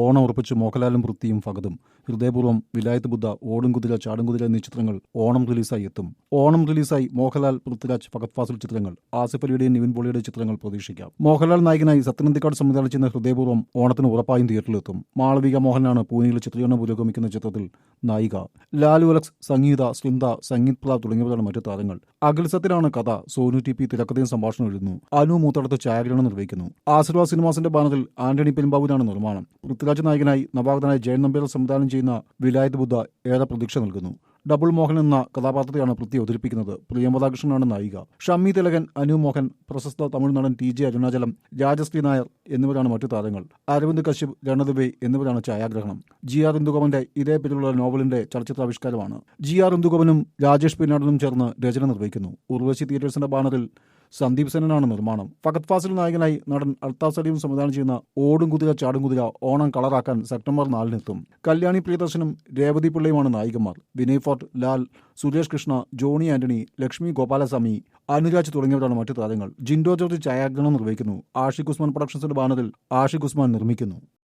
ഓണം ഉറപ്പിച്ച് മോഹൻലാലും പൃഥ്വിയും ഫഹദും. ഹൃദയപൂർവ്വം, വിലായത്ത് ബുദ്ധ, ഓടും കുതിര, ചാടും കുതിര എന്നീ ചിത്രങ്ങൾ ഓണം റിലീസായി എത്തും. ഓണം റിലീസായി മോഹൻലാൽ, പൃഥ്വിരാജ്, ഫഹദ് ഫാസിൽ ചിത്രങ്ങൾ, ആസിഫ് അലിയുടെയും നിവിൻ പോളിയുടെയും ചിത്രങ്ങൾ പ്രതീക്ഷിക്കാം. മോഹൻലാൽ നായകനായി സത്യനന്ദിക്കാട് സംവിധാനം ചെയ്യുന്ന ഹൃദയപൂർവ്വം ഓണത്തിന് ഉറപ്പായും തിയേറ്ററിലെത്തും. മാളവിക മോഹനാണ് പൂനെയിൽ ചിത്രീകരണം പുരോഗമിക്കുന്ന ചിത്രത്തിൽ നായിക. ലാലു അലക്സ്, സംഗീത, സ്ലിന്ദ, സംഗീത് പ്രതാപ് തുടങ്ങിയവരാണ് മറ്റു താരങ്ങൾ. അഖിൽ സത്യനാണ് കഥ. സോനു ടി പി തിരക്കഥയും സംഭാഷണം എഴുതുന്നു. അനു മൂത്തടത്ത് ഛായാഗ്രഹണം നിർവഹിക്കുന്നു. ആശീർവാദ് സിനിമാസിന്റെ ബാനറിൽ ആന്റണി പെരുമ്പാവൂരാണ് നിർമ്മാണം. പൃഥ്വിരാജ് നായകനായി നവാഗതനായ ജയൻ നമ്പ്യാർ സംവിധാനം ചെയ്യുന്ന വിലായത്ത് ബുദ്ധ ഏറെ പ്രതീക്ഷ നൽകുന്നു. ഡബിൾ മോഹൻ എന്ന കഥാപാത്രത്തെയാണ് പൃഥ്വി അവതരിപ്പിക്കുന്നത്. പ്രിയമതാകൃഷ്ണനാണ് നായിക. ഷമ്മി തിലകൻ, അനു മോഹൻ, പ്രശസ്ത തമിഴ് നടൻ TJ അരുണാചലം, രാജശ്രീ നായർ എന്നിവരാണ് മറ്റു താരങ്ങൾ. അരവിന്ദ് കശ്യപ്, രണദുബൈ എന്നിവരാണ് ഛായാഗ്രഹണം. GR ഇന്ദുഗോപന്റെ ഇതേ പേരിലുള്ള നോവലിന്റെ ചലച്ചിത്രാവിഷ്കാരമാണ്. GR ഇന്ദുഗോപനും രാജേഷ് പിന്നാടനും ചേർന്ന് രചന നിർവഹിക്കുന്നു. ഉർവശി തിയേറ്റേഴ്സിന്റെ ബാനറിൽ സന്ദീപ് സെനനാണ് നിർമ്മാണം. ഫഹദ് ഫാസിൽ നായകനായി നടൻ അൽത്താഫ് സലീം സംവിധാനം ചെയ്യുന്ന ഓടും കുതിര ചാടും കുതിര ഓണം കളറാക്കാൻ സെപ്റ്റംബർ 4-നെത്തും. കല്യാണി പ്രിയദർശനും രേവതി പിള്ളയുമാണ് നായികമാർ. വിനയ് ഫോർട്ട്, ലാൽ, സുരേഷ് കൃഷ്ണ, ജോണി ആന്റണി, ലക്ഷ്മി ഗോപാലസ്വാമി, അനുരാജ് തുടങ്ങിയവരാണ് മറ്റു താരങ്ങൾ. ജിൻഡോ ജോർജ് ഛായാഗ്രഹണം നിർവഹിക്കുന്നു. ആഷിഖ് ഉസ്മാൻ പ്രൊഡക്ഷൻസിന്റെ ബാനറിൽ ആഷിഖ് ഉസ്മാൻ നിർമ്മിക്കുന്നു.